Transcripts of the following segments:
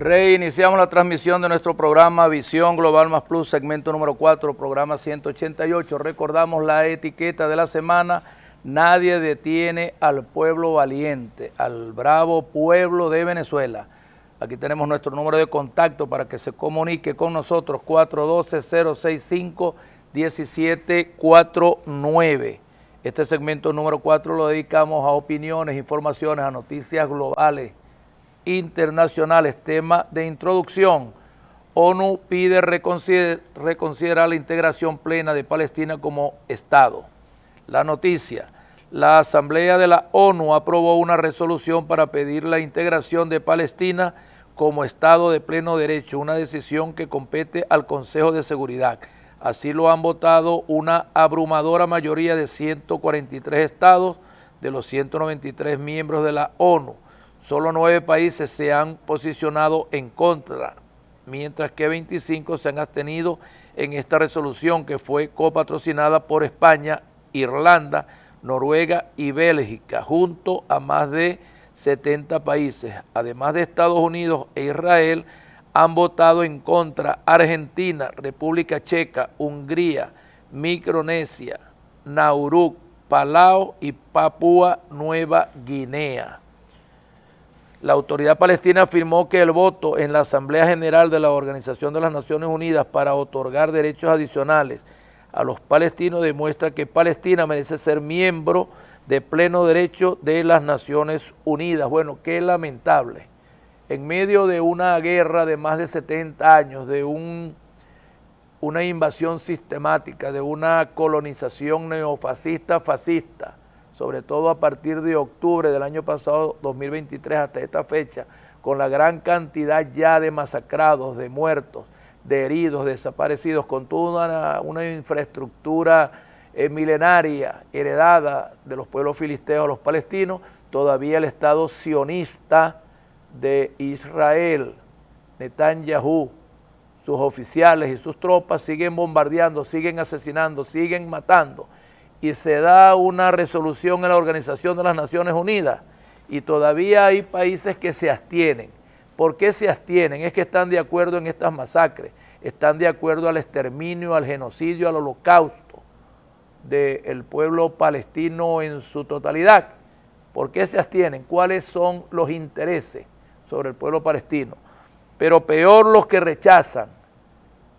Reiniciamos la transmisión de nuestro programa Visión Global Más Plus, segmento número 4, programa 188. Recordamos la etiqueta de la semana: nadie detiene al pueblo valiente, al bravo pueblo de Venezuela. Aquí tenemos nuestro número de contacto para que se comunique con nosotros, 412-065-1749. Este segmento número 4 lo dedicamos a opiniones, informaciones, a noticias globales, internacionales. Tema de introducción: ONU pide reconsiderar la integración plena de Palestina como Estado. La noticia: la Asamblea de la ONU aprobó una resolución para pedir la integración de Palestina como Estado de pleno derecho, una decisión que compete al Consejo de Seguridad. Así lo han votado una abrumadora mayoría de 143 estados de los 193 miembros de la ONU. Solo 9 países se han posicionado en contra, mientras que 25 se han abstenido en esta resolución, que fue copatrocinada por España, Irlanda, Noruega y Bélgica, junto a más de 70 países. Además de Estados Unidos e Israel, han votado en contra Argentina, República Checa, Hungría, Micronesia, Nauru, Palau y Papúa Nueva Guinea. La autoridad palestina afirmó que el voto en la Asamblea General de la Organización de las Naciones Unidas para otorgar derechos adicionales a los palestinos demuestra que Palestina merece ser miembro de pleno derecho de las Naciones Unidas. Bueno, qué lamentable. En medio de una guerra de más de 70 años, de una invasión sistemática, de una colonización neofascista, fascista, sobre todo a partir de octubre del año pasado, 2023, hasta esta fecha, con la gran cantidad ya de masacrados, de muertos, de heridos, desaparecidos, con toda una infraestructura milenaria heredada de los pueblos filisteos a los palestinos, todavía el Estado sionista de Israel, Netanyahu, sus oficiales y sus tropas siguen bombardeando, siguen asesinando, siguen matando, y se da una resolución en la Organización de las Naciones Unidas y todavía hay países que se abstienen. ¿Por qué se abstienen? Es que están de acuerdo en estas masacres, están de acuerdo al exterminio, al genocidio, al holocausto del pueblo palestino en su totalidad. ¿Por qué se abstienen? ¿Cuáles son los intereses sobre el pueblo palestino? Pero peor los que rechazan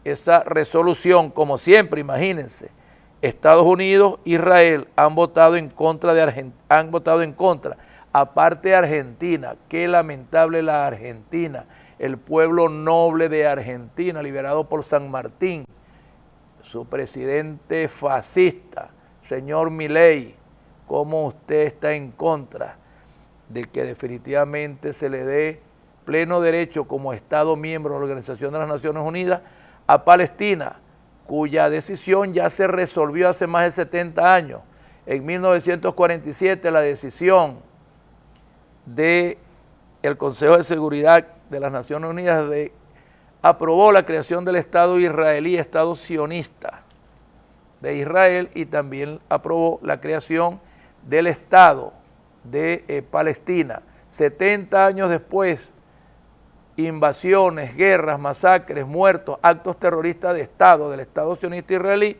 esa resolución, como siempre, imagínense. Estados Unidos, Israel han votado en contra aparte de Argentina. Qué lamentable la Argentina, el pueblo noble de Argentina, liderado por San Martín, su presidente fascista, señor Milei. ¿Cómo usted está en contra de que definitivamente se le dé pleno derecho como Estado miembro de la Organización de las Naciones Unidas a Palestina, cuya decisión ya se resolvió hace más de 70 años? En 1947 la decisión del Consejo de Seguridad de las Naciones Unidas aprobó la creación del Estado israelí, Estado sionista de Israel, y también aprobó la creación del Estado de Palestina. 70 años después, invasiones, guerras, masacres, muertos, actos terroristas de Estado, del Estado sionista israelí,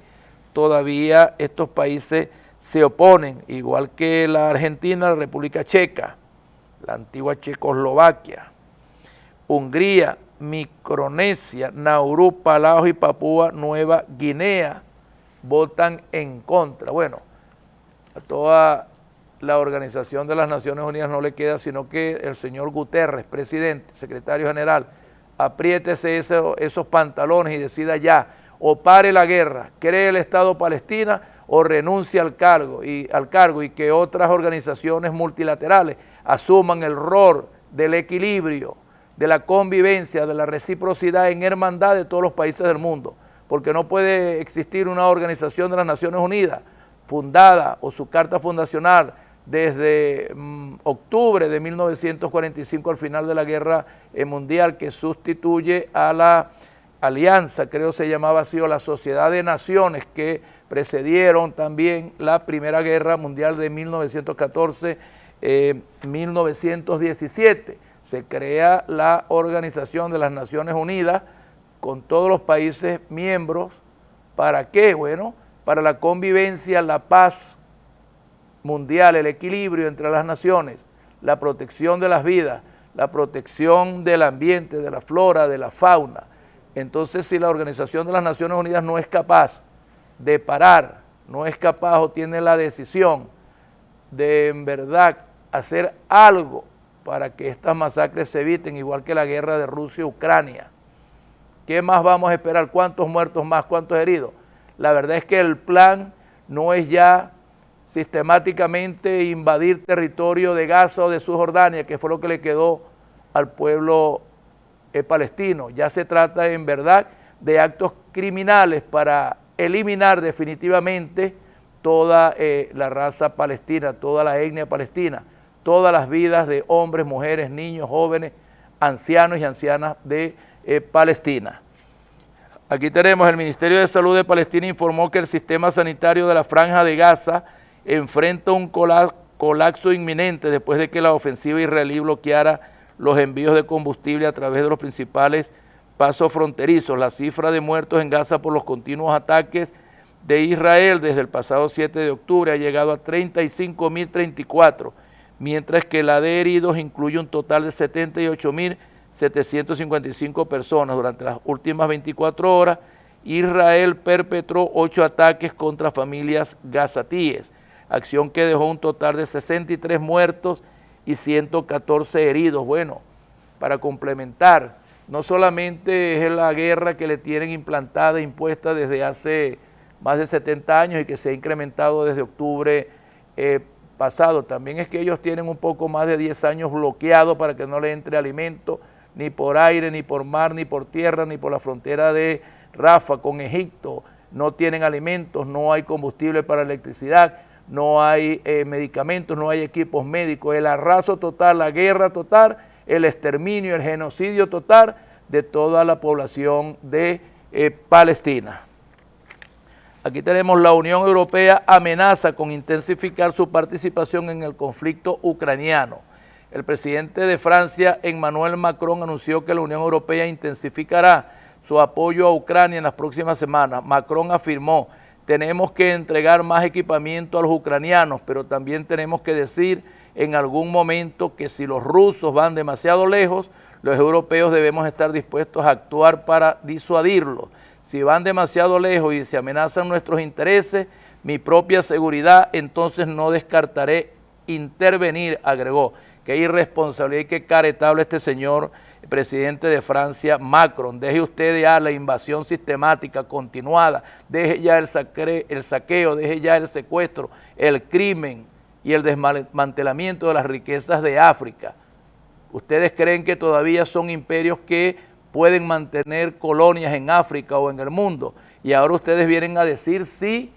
todavía estos países se oponen, igual que la Argentina, la República Checa, la antigua Checoslovaquia, Hungría, Micronesia, Nauru, Palau y Papúa Nueva Guinea votan en contra. Bueno, a toda la Organización de las Naciones Unidas no le queda sino que el señor Guterres, presidente, secretario general, apriétese esos pantalones y decida ya: o pare la guerra, cree el Estado Palestina, o renuncie al cargo y que otras organizaciones multilaterales asuman el rol del equilibrio, de la convivencia, de la reciprocidad en hermandad de todos los países del mundo, porque no puede existir una Organización de las Naciones Unidas fundada, o su carta fundacional, desde octubre de 1945, al final de la Guerra Mundial, que sustituye a la Alianza, creo se llamaba así, o la Sociedad de Naciones, que precedieron también la Primera Guerra Mundial de 1914-1917. se crea la Organización de las Naciones Unidas con todos los países miembros. ¿Para qué? Bueno, para la convivencia, la paz mundial, el equilibrio entre las naciones, la protección de las vidas, la protección del ambiente, de la flora, de la fauna. Entonces, si la Organización de las Naciones Unidas no es capaz de parar, no es capaz o tiene la decisión de en verdad hacer algo para que estas masacres se eviten, igual que la guerra de Rusia-Ucrania, ¿qué más vamos a esperar? ¿Cuántos muertos más? ¿Cuántos heridos? La verdad es que el plan no es ya sistemáticamente invadir territorio de Gaza o de Cisjordania, que fue lo que le quedó al pueblo palestino. Ya se trata en verdad de actos criminales para eliminar definitivamente toda la raza palestina, toda la etnia palestina, todas las vidas de hombres, mujeres, niños, jóvenes, ancianos y ancianas de Palestina. Aquí tenemos: el Ministerio de Salud de Palestina informó que el sistema sanitario de la Franja de Gaza enfrenta un colapso inminente después de que la ofensiva israelí bloqueara los envíos de combustible a través de los principales pasos fronterizos. La cifra de muertos en Gaza por los continuos ataques de Israel desde el pasado 7 de octubre ha llegado a 35.034, mientras que la de heridos incluye un total de 78.755 personas. Durante las últimas 24 horas, Israel perpetró 8 ataques contra familias gazatíes, acción que dejó un total de 63 muertos y 114 heridos. Bueno, para complementar, no solamente es la guerra que le tienen implantada, impuesta desde hace más de 70 años y que se ha incrementado desde octubre pasado, también es que ellos tienen un poco más de 10 años bloqueados para que no le entre alimento, ni por aire, ni por mar, ni por tierra, ni por la frontera de Rafah con Egipto. No tienen alimentos, no hay combustible para electricidad, no hay medicamentos, no hay equipos médicos. El arraso total, la guerra total, el exterminio, el genocidio total de toda la población de Palestina. Aquí tenemos: la Unión Europea amenaza con intensificar su participación en el conflicto ucraniano. El presidente de Francia, Emmanuel Macron, anunció que la Unión Europea intensificará su apoyo a Ucrania en las próximas semanas. Macron afirmó: tenemos que entregar más equipamiento a los ucranianos, pero también tenemos que decir en algún momento que si los rusos van demasiado lejos, los europeos debemos estar dispuestos a actuar para disuadirlos. Si van demasiado lejos y se amenazan nuestros intereses, mi propia seguridad, entonces no descartaré intervenir, agregó. Qué irresponsable y qué caretable este señor presidente de Francia, Macron. Deje usted ya la invasión sistemática, continuada, deje ya el saqueo, deje ya el secuestro, el crimen y el desmantelamiento de las riquezas de África. ¿Ustedes creen que todavía son imperios que pueden mantener colonias en África o en el mundo? Y ahora ustedes vienen a decir si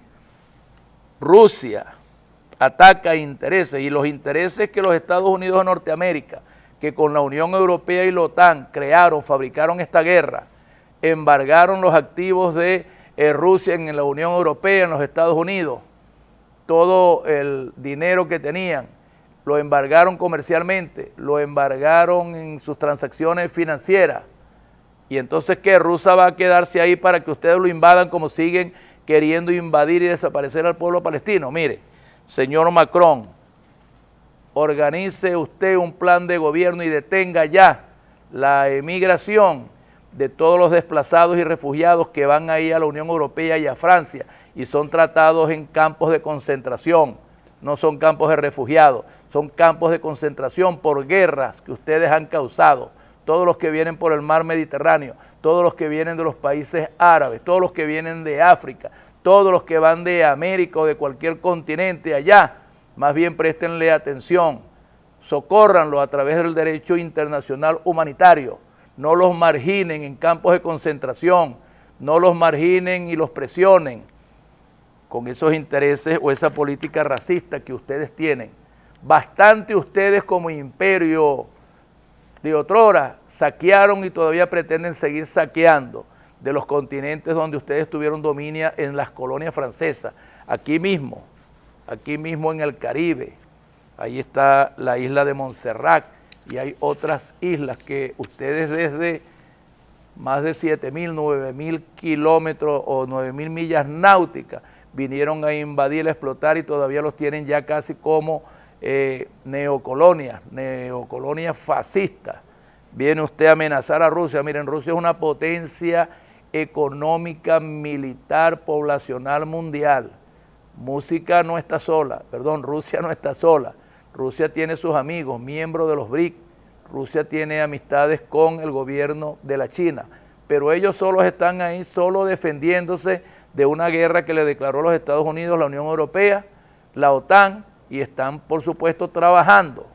Rusia ataca intereses, y los intereses que los Estados Unidos de Norteamérica, que con la Unión Europea y la OTAN crearon, fabricaron esta guerra, embargaron los activos de Rusia en la Unión Europea, en los Estados Unidos, todo el dinero que tenían, lo embargaron comercialmente, lo embargaron en sus transacciones financieras. Y entonces, ¿qué? ¿Rusia va a quedarse ahí para que ustedes lo invadan como siguen queriendo invadir y desaparecer al pueblo palestino? Mire, señor Macron, organice usted un plan de gobierno y detenga ya la emigración de todos los desplazados y refugiados que van ahí a la Unión Europea y a Francia y son tratados en campos de concentración. No son campos de refugiados, son campos de concentración por guerras que ustedes han causado. Todos los que vienen por el mar Mediterráneo, todos los que vienen de los países árabes, todos los que vienen de África, todos los que van de América o de cualquier continente allá, más bien préstenle atención, socórranlo a través del derecho internacional humanitario, no los marginen en campos de concentración, no los marginen y los presionen con esos intereses o esa política racista que ustedes tienen. Bastante ustedes como imperio de otrora saquearon y todavía pretenden seguir saqueando de los continentes donde ustedes tuvieron dominio en las colonias francesas, aquí mismo en el Caribe. Ahí está la isla de Montserrat, y hay otras islas que ustedes desde más de 7.000, 9.000 kilómetros o 9.000 millas náuticas vinieron a invadir, a explotar y todavía los tienen ya casi como neocolonias fascistas. Viene usted a amenazar a Rusia. Miren, Rusia es una potencia económica, militar, poblacional mundial. Rusia no está sola. Rusia tiene sus amigos, miembros de los BRICS. Rusia tiene amistades con el gobierno de la China, pero ellos solos están ahí, solo defendiéndose de una guerra que le declaró los Estados Unidos, la Unión Europea, la OTAN, y están, por supuesto, trabajando,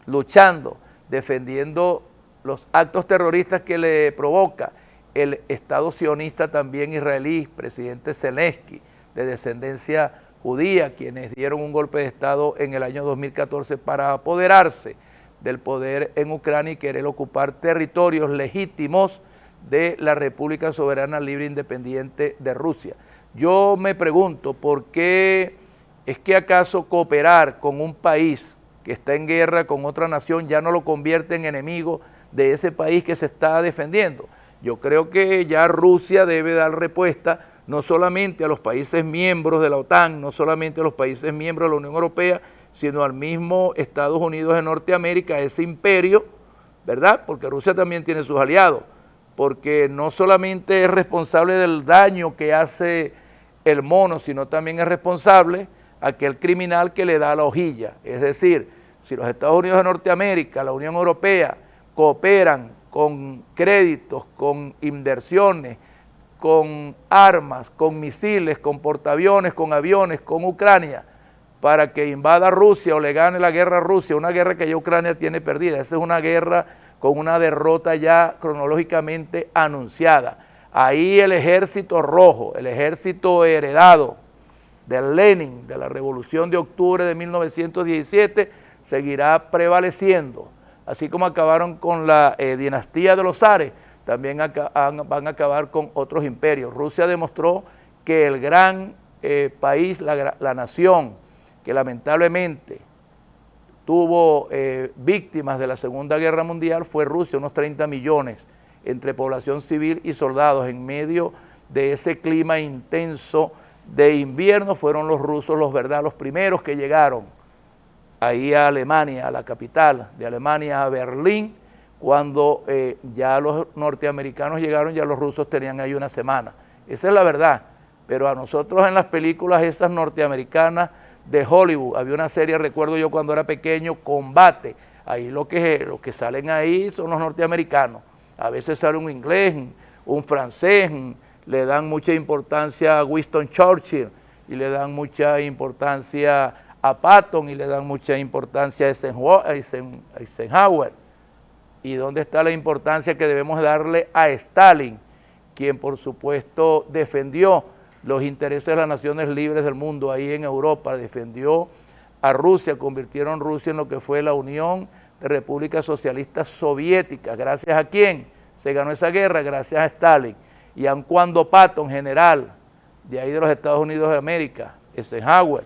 luchando, defendiendo los actos terroristas que le provoca el Estado sionista también israelí, presidente Zelensky, de descendencia judía, quienes dieron un golpe de Estado en el año 2014 para apoderarse del poder en Ucrania y querer ocupar territorios legítimos de la República Soberana Libre e Independiente de Rusia. Yo me pregunto, ¿por qué es que acaso cooperar con un país que está en guerra con otra nación ya no lo convierte en enemigo de ese país que se está defendiendo? Yo creo que ya Rusia debe dar respuesta no solamente a los países miembros de la OTAN, no solamente a los países miembros de la Unión Europea, sino al mismo Estados Unidos de Norteamérica, ese imperio, ¿verdad? Porque Rusia también tiene sus aliados, porque no solamente es responsable del daño que hace el mono, sino también es responsable aquel criminal que le da la hojilla. Es decir, si los Estados Unidos de Norteamérica, la Unión Europea, cooperan con créditos, con inversiones, con armas, con misiles, con portaaviones, con aviones, con Ucrania, para que invada Rusia o le gane la guerra a Rusia, una guerra que ya Ucrania tiene perdida. Esa es una guerra con una derrota ya cronológicamente anunciada. Ahí el ejército rojo, el ejército heredado de Lenin, de la Revolución de Octubre de 1917, seguirá prevaleciendo. Así como acabaron con la dinastía de los zares, también van a acabar con otros imperios. Rusia demostró que el gran país, la nación, que lamentablemente tuvo víctimas de la Segunda Guerra Mundial, fue Rusia, unos 30 millones, entre población civil y soldados. En medio de ese clima intenso de invierno fueron los rusos, los primeros que llegaron ahí a Alemania, a la capital de Alemania, a Berlín. Cuando ya los norteamericanos llegaron, ya los rusos tenían ahí una semana. Esa es la verdad, pero a nosotros en las películas esas norteamericanas de Hollywood, había una serie, recuerdo yo cuando era pequeño, Combate, ahí los que salen ahí son los norteamericanos, a veces sale un inglés, un francés, le dan mucha importancia a Winston Churchill, y le dan mucha importancia a Patton, y le dan mucha importancia a Eisenhower. ¿Y dónde está la importancia que debemos darle a Stalin, quien por supuesto defendió los intereses de las naciones libres del mundo ahí en Europa, defendió a Rusia, convirtieron Rusia en lo que fue la Unión de Repúblicas Socialistas Soviéticas? ¿Gracias a quién se ganó esa guerra? Gracias a Stalin. Y aun cuando Patton, general de ahí de los Estados Unidos de América, Eisenhower,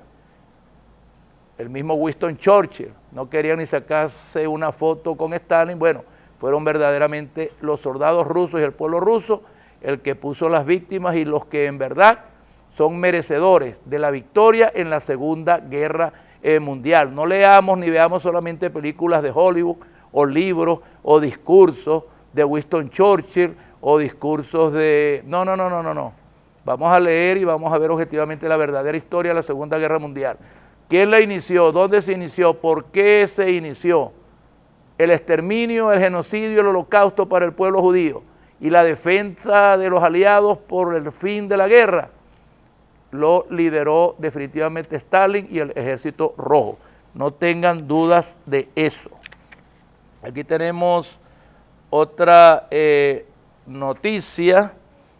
el mismo Winston Churchill, no querían ni sacarse una foto con Stalin, bueno, fueron verdaderamente los soldados rusos y el pueblo ruso el que puso las víctimas y los que en verdad son merecedores de la victoria en la Segunda Guerra Mundial. No leamos ni veamos solamente películas de Hollywood o libros o discursos de Winston Churchill o discursos de... No. Vamos a leer y vamos a ver objetivamente la verdadera historia de la Segunda Guerra Mundial. ¿Quién la inició? ¿Dónde se inició? ¿Por qué se inició? El exterminio, el genocidio, el holocausto para el pueblo judío y la defensa de los aliados por el fin de la guerra, lo lideró definitivamente Stalin y el Ejército Rojo. No tengan dudas de eso. Aquí tenemos otra noticia.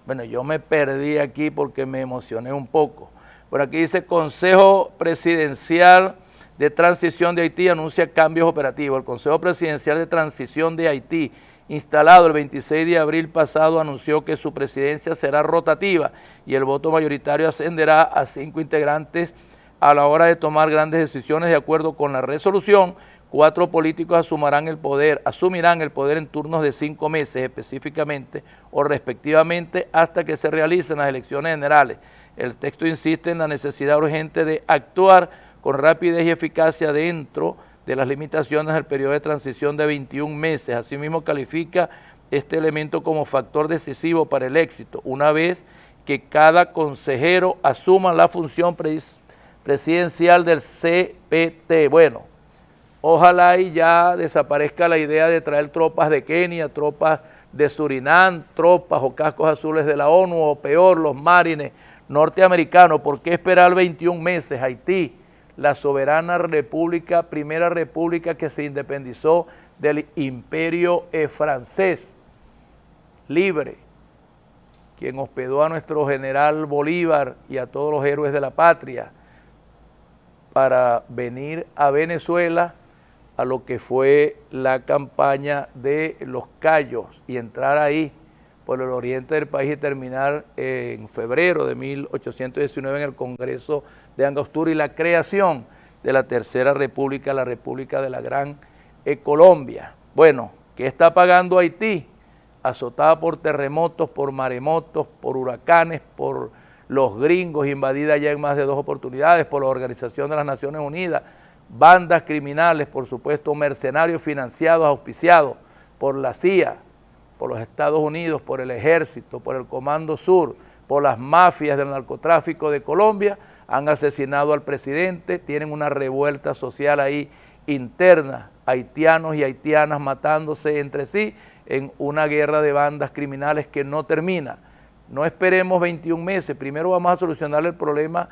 Bueno, yo me perdí aquí porque me emocioné un poco. Por aquí dice: Consejo Presidencial de Transición de Haití anuncia cambios operativos. El Consejo Presidencial de Transición de Haití, instalado el 26 de abril pasado, anunció que su presidencia será rotativa y el voto mayoritario ascenderá a 5 integrantes a la hora de tomar grandes decisiones de acuerdo con la resolución 4 políticos asumirán el poder en turnos de 5 meses específicamente o respectivamente hasta que se realicen las elecciones generales. El texto insiste en la necesidad urgente de actuar con rapidez y eficacia dentro de las limitaciones del periodo de transición de 21 meses. Asimismo, califica este elemento como factor decisivo para el éxito, una vez que cada consejero asuma la función presidencial del CPT. Bueno, ojalá y ya desaparezca la idea de traer tropas de Kenia, tropas de Surinam, tropas o cascos azules de la ONU, o peor, los marines norteamericanos. ¿Por qué esperar 21 meses? Haití, la soberana república, primera república que se independizó del imperio francés, libre, quien hospedó a nuestro general Bolívar y a todos los héroes de la patria para venir a Venezuela a lo que fue la campaña de los Cayos y entrar ahí por el oriente del país y terminar en febrero de 1819 en el Congreso de Angostura y la creación de la Tercera República, la República de la Gran Colombia. Bueno, ¿qué está pagando Haití? Azotada por terremotos, por maremotos, por huracanes, por los gringos, invadida ya en más de 2 oportunidades, por la Organización de las Naciones Unidas, bandas criminales, por supuesto, mercenarios financiados, auspiciados por la CIA, por los Estados Unidos, por el Ejército, por el Comando Sur, por las mafias del narcotráfico de Colombia, han asesinado al presidente, tienen una revuelta social ahí interna, haitianos y haitianas matándose entre sí en una guerra de bandas criminales que no termina. No esperemos 21 meses, primero vamos a solucionar el problema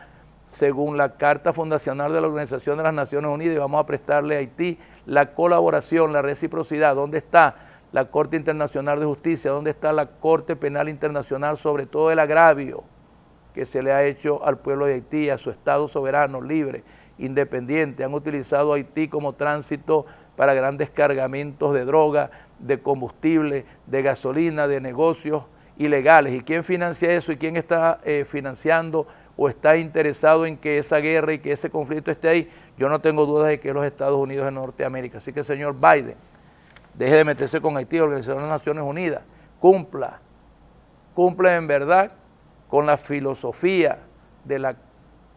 según la Carta Fundacional de la Organización de las Naciones Unidas y vamos a prestarle a Haití la colaboración, la reciprocidad. ¿Dónde está la Corte Internacional de Justicia? ¿Dónde está la Corte Penal Internacional sobre todo el agravio que se le ha hecho al pueblo de Haití, a su Estado soberano, libre, independiente? Han utilizado a Haití como tránsito para grandes cargamentos de droga, de combustible, de gasolina, de negocios ilegales. ¿Y quién financia eso? ¿Y quién está financiando o está interesado en que esa guerra y que ese conflicto esté ahí? Yo no tengo dudas de que es los Estados Unidos de Norteamérica. Así que, señor Biden, deje de meterse con Haití, Organización de las Naciones Unidas, cumpla en verdad con la filosofía de la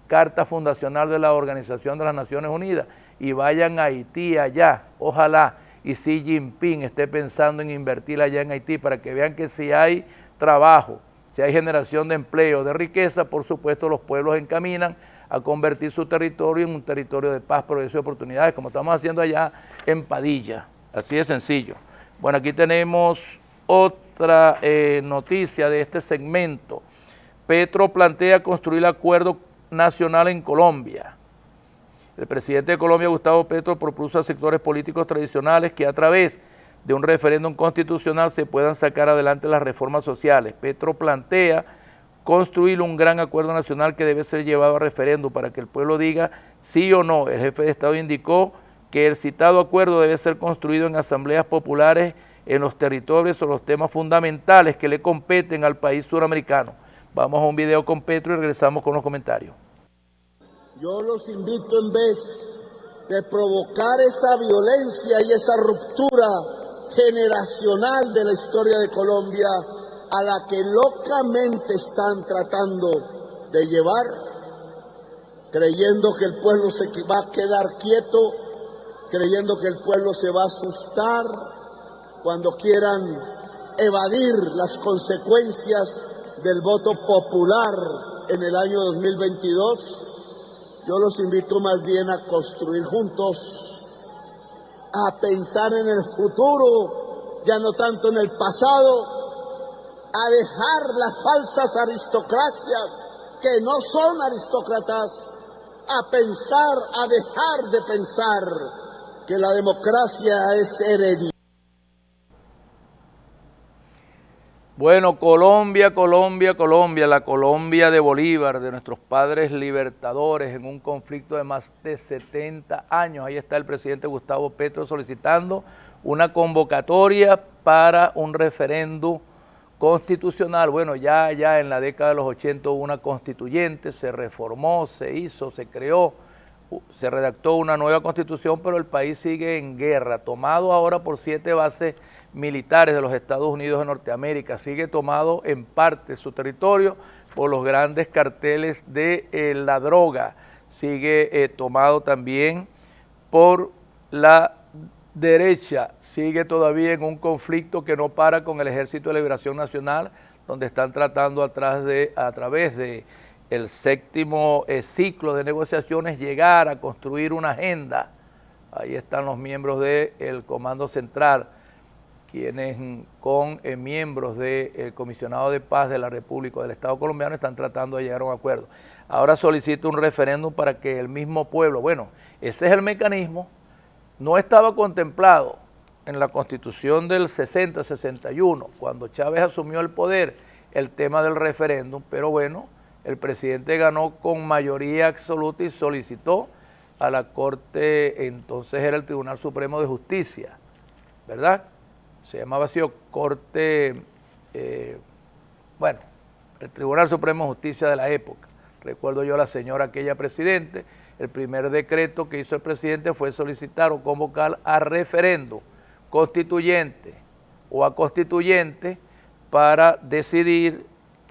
Carta Fundacional de la Organización de las Naciones Unidas y vayan a Haití allá, ojalá, y Xi Jinping esté pensando en invertir allá en Haití para que vean que si hay trabajo, si hay generación de empleo, de riqueza, por supuesto los pueblos encaminan a convertir su territorio en un territorio de paz, progreso y oportunidades, como estamos haciendo allá en Padilla. Así de sencillo. Bueno, aquí tenemos otra noticia de este segmento. Petro plantea construir acuerdo nacional en Colombia. El presidente de Colombia, Gustavo Petro, propuso a sectores políticos tradicionales que a través de un referéndum constitucional se puedan sacar adelante las reformas sociales. Petro plantea construir un gran acuerdo nacional que debe ser llevado a referéndum para que el pueblo diga sí o no. El jefe de Estado indicó que el citado acuerdo debe ser construido en asambleas populares en los territorios sobre los temas fundamentales que le competen al país suramericano. Vamos a un video con Petro y regresamos con los comentarios. Yo los invito, en vez de provocar esa violencia y esa ruptura generacional de la historia de Colombia a la que locamente están tratando de llevar, creyendo que el pueblo se va a quedar quieto, creyendo que el pueblo se va a asustar cuando quieran evadir las consecuencias del voto popular en el año 2022. Yo los invito más bien a construir juntos, a pensar en el futuro, ya no tanto en el pasado, a dejar las falsas aristocracias que no son aristócratas, a pensar, a dejar de pensar que la democracia es hereditaria. Bueno, Colombia, la Colombia de Bolívar, de nuestros padres libertadores en un conflicto de más de 70 años. Ahí está el presidente Gustavo Petro solicitando una convocatoria para un referéndum constitucional. Bueno, ya en la década de los 80 hubo una constituyente, se reformó, se hizo, se creó se redactó una nueva constitución, pero el país sigue en guerra, tomado ahora por 7 bases militares de los Estados Unidos de Norteamérica, sigue tomado en parte su territorio por los grandes carteles de la droga, sigue tomado también por la derecha, sigue todavía en un conflicto que no para con el Ejército de Liberación Nacional, donde están tratando a través de el 7º ciclo de negociaciones llegar a construir una agenda. Ahí están los miembros del Comando Central, quienes con miembros del Comisionado de Paz de la República del Estado colombiano están tratando de llegar a un acuerdo. Ahora solicita un referéndum para que el mismo pueblo, bueno, ese es el mecanismo, no estaba contemplado en la Constitución del 60-61, cuando Chávez asumió el poder, el tema del referéndum, pero bueno, el presidente ganó con mayoría absoluta y solicitó a la Corte, entonces era el Tribunal Supremo de Justicia, ¿verdad? Se llamaba así Corte, bueno, el Tribunal Supremo de Justicia de la época. Recuerdo yo a la señora aquella presidente, el primer decreto que hizo el presidente fue solicitar o convocar a referéndum constituyente o a constituyente para decidir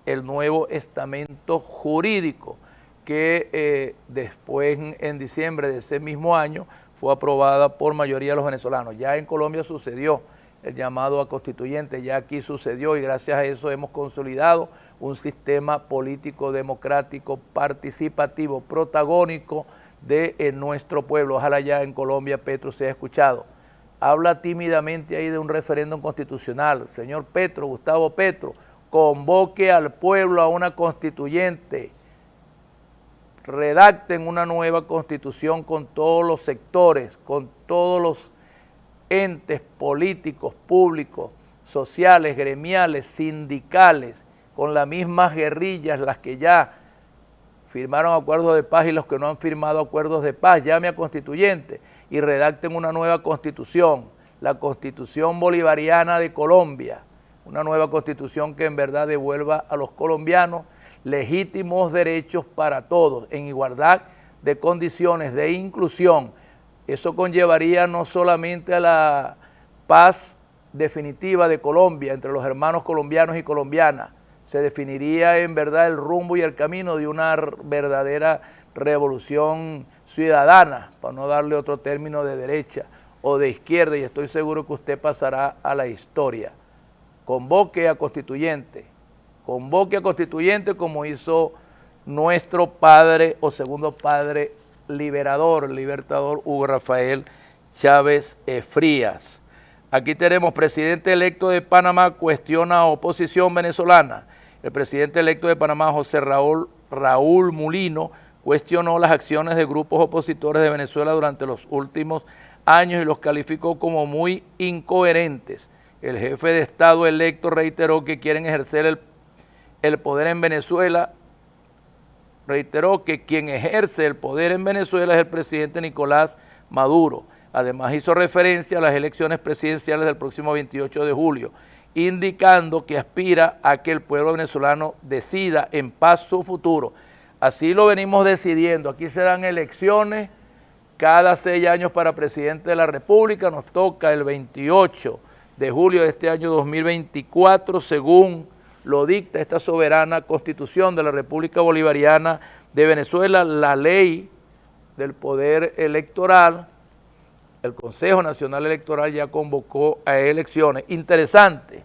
el nuevo estamento jurídico que después en diciembre de ese mismo año fue aprobada por mayoría de los venezolanos. Ya en Colombia sucedió el llamado a constituyente, ya aquí sucedió y gracias a eso hemos consolidado un sistema político, democrático, participativo, protagónico de nuestro pueblo. Ojalá ya en Colombia Petro sea escuchado. Habla tímidamente ahí de un referéndum constitucional. Señor Petro, Gustavo Petro, convoque al pueblo a una constituyente, redacten una nueva constitución con todos los sectores, con todos los entes políticos, públicos, sociales, gremiales, sindicales, con las mismas guerrillas, las que ya firmaron acuerdos de paz y los que no han firmado acuerdos de paz, llame a constituyente y redacten una nueva constitución, la Constitución Bolivariana de Colombia, una nueva constitución que en verdad devuelva a los colombianos legítimos derechos para todos, en igualdad de condiciones, de inclusión. Eso conllevaría no solamente a la paz definitiva de Colombia, entre los hermanos colombianos y colombianas, se definiría en verdad el rumbo y el camino de una verdadera revolución ciudadana, para no darle otro término de derecha o de izquierda, y estoy seguro que usted pasará a la historia. Convoque a constituyente como hizo nuestro padre o segundo padre libertador Hugo Rafael Chávez Frías. Aquí tenemos presidente electo de Panamá cuestiona a oposición venezolana. El presidente electo de Panamá, José Raúl Mulino, cuestionó las acciones de grupos opositores de Venezuela durante los últimos años y los calificó como muy incoherentes. El jefe de Estado electo reiteró que quieren ejercer el poder en Venezuela. Reiteró que quien ejerce el poder en Venezuela es el presidente Nicolás Maduro. Además hizo referencia a las elecciones presidenciales del próximo 28 de julio, indicando que aspira a que el pueblo venezolano decida en paz su futuro. Así lo venimos decidiendo. Aquí se dan elecciones cada 6 años para presidente de la República. Nos toca el 28 de julio de este año 2024, según lo dicta esta soberana Constitución de la República Bolivariana de Venezuela, la ley del poder electoral. El Consejo Nacional Electoral ya convocó a elecciones. Interesante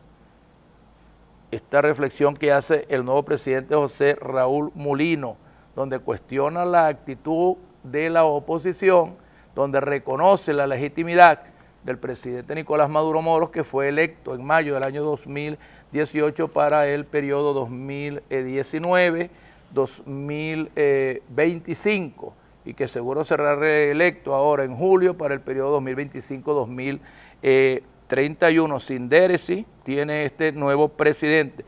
esta reflexión que hace el nuevo presidente José Raúl Mulino, donde cuestiona la actitud de la oposición, donde reconoce la legitimidad del presidente Nicolás Maduro Moros, que fue electo en mayo del año 2018 para el periodo 2019-2025 y que seguro será reelecto ahora en julio para el periodo 2025-2031. Sin Deresi tiene este nuevo presidente.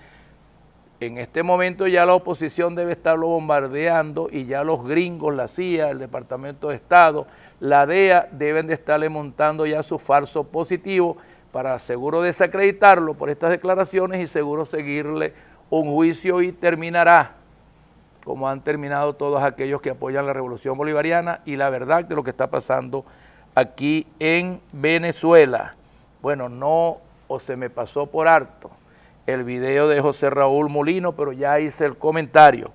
En este momento ya la oposición debe estarlo bombardeando y ya los gringos, la CIA, el Departamento de Estado, la DEA deben de estarle montando ya su falso positivo para seguro desacreditarlo por estas declaraciones y seguro seguirle un juicio y terminará como han terminado todos aquellos que apoyan la revolución bolivariana y la verdad de lo que está pasando aquí en Venezuela. Bueno, no, o se me pasó por alto el video de José Raúl Molino, pero ya hice el comentario.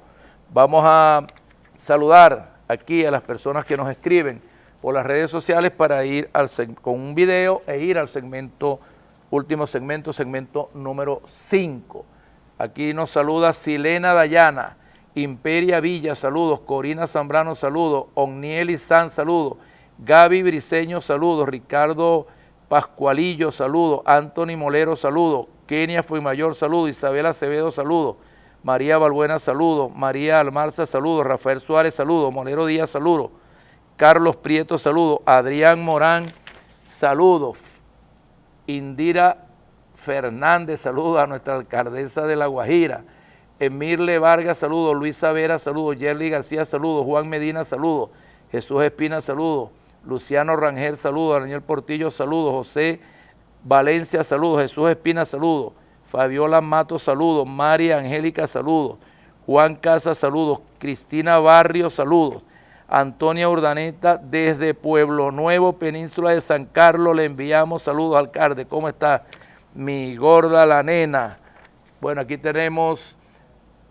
Vamos a saludar aquí a las personas que nos escriben por las redes sociales para ir con un video e ir al último segmento número 5. Aquí nos saluda Silena Dayana, Imperia Villa, saludos, Corina Zambrano, saludos, Onnieli San, saludos, Gaby Briceño, saludos, Ricardo Pascualillo, saludos, Anthony Molero, saludos, Kenia Fuimayor, saludos, Isabel Acevedo, saludos, María Balbuena, saludos, María Almarza, saludos, Rafael Suárez, saludos, Molero Díaz, saludos, Carlos Prieto, saludos, Adrián Morán, saludos, Indira Fernández, saludos a nuestra alcaldesa de La Guajira, Emirle Vargas, saludos, Luisa Vera, saludos, Yerly García, saludos, Juan Medina, saludos, Jesús Espina, saludos, Luciano Rangel, saludos, Daniel Portillo, saludos, José Valencia, saludos, Jesús Espina, saludos, Fabiola Mato, saludos, María Angélica, saludos, Juan Casas, saludos, Cristina Barrio, saludos, Antonia Urdaneta desde Pueblo Nuevo, Península de San Carlos, le enviamos saludos, alcalde, ¿cómo está? Mi gorda la nena. Bueno, aquí tenemos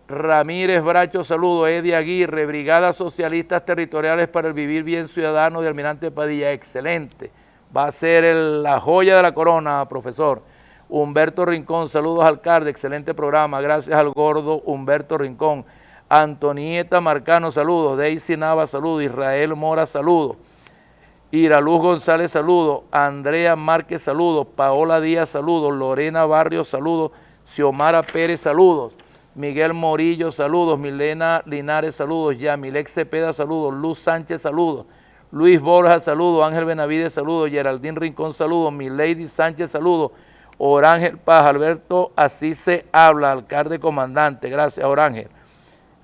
Ramírez Bracho, saludos, Eddie Aguirre, Brigadas Socialistas Territoriales para el Vivir Bien Ciudadano de Almirante Padilla, excelente, va a ser la joya de la corona, profesor. Humberto Rincón, saludos, alcalde, excelente programa, gracias al gordo Humberto Rincón. Antonieta Marcano, saludos, Daisy Nava, saludos, Israel Mora, saludos, Iraluz González, saludos, Andrea Márquez, saludos, Paola Díaz, saludos, Lorena Barrios, saludos, Xiomara Pérez, saludos, Miguel Morillo, saludos, Milena Linares, saludos, Yamilex Cepeda, saludos, Luz Sánchez, saludos, Luis Borja, saludos, Ángel Benavides, saludos, Geraldín Rincón, saludos, Milady Sánchez, saludos, Orángel Paz, Alberto Así se habla, alcalde comandante, gracias Orángel.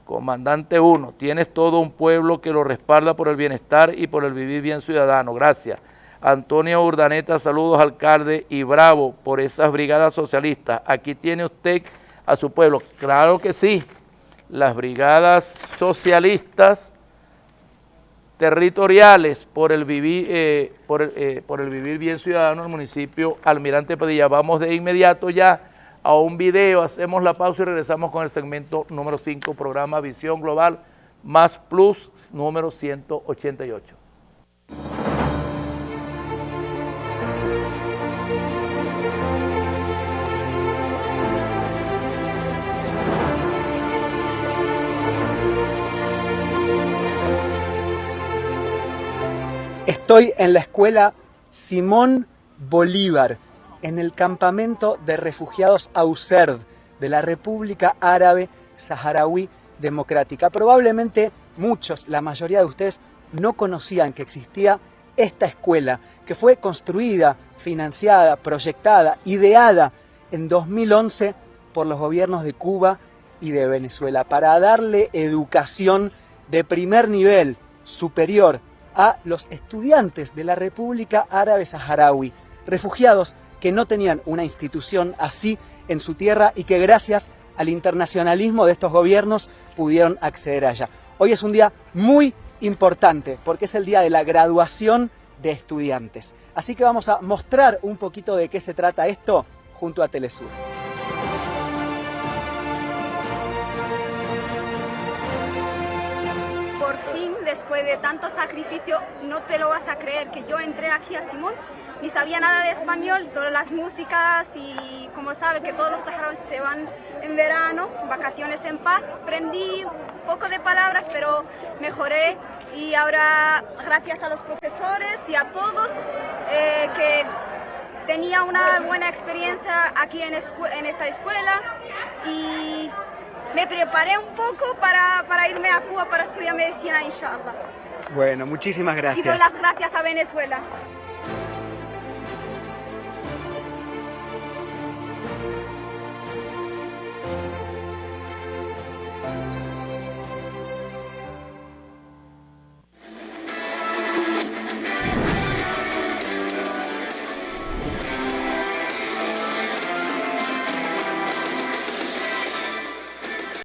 Comandante 1, tienes todo un pueblo que lo respalda por el bienestar y por el vivir bien ciudadano, gracias. Antonio Urdaneta, saludos alcalde y bravo por esas brigadas socialistas. Aquí tiene usted a su pueblo. Claro que sí, las brigadas socialistas territoriales por el vivir, por el vivir bien ciudadano del municipio Almirante Padilla. Vamos de inmediato ya a un video, hacemos la pausa y regresamos con el segmento número 5, programa Visión Global Más Plus número 188. Estoy en la escuela Simón Bolívar, en el campamento de refugiados Auserd de la República Árabe Saharaui Democrática. Probablemente muchos, la mayoría de ustedes, no conocían que existía esta escuela, que fue construida, financiada, proyectada, ideada en 2011 por los gobiernos de Cuba y de Venezuela, para darle educación de primer nivel, superior, a los estudiantes de la República Árabe Saharaui, refugiados que no tenían una institución así en su tierra y que gracias al internacionalismo de estos gobiernos pudieron acceder allá. Hoy es un día muy importante porque es el día de la graduación de estudiantes. Así que vamos a mostrar un poquito de qué se trata esto junto a Telesur. Por fin, después de tanto sacrificio, no te lo vas a creer que yo entré aquí a Simón, ni sabía nada de español, solo las músicas y como sabe que todos los saharauis se van en verano, vacaciones en paz, aprendí un poco de palabras, pero mejoré y ahora gracias a los profesores y a todos que tenía una buena experiencia aquí en esta escuela y me preparé un poco para irme a Cuba para estudiar medicina, inshallah. Bueno, muchísimas gracias. Y doy las gracias a Venezuela.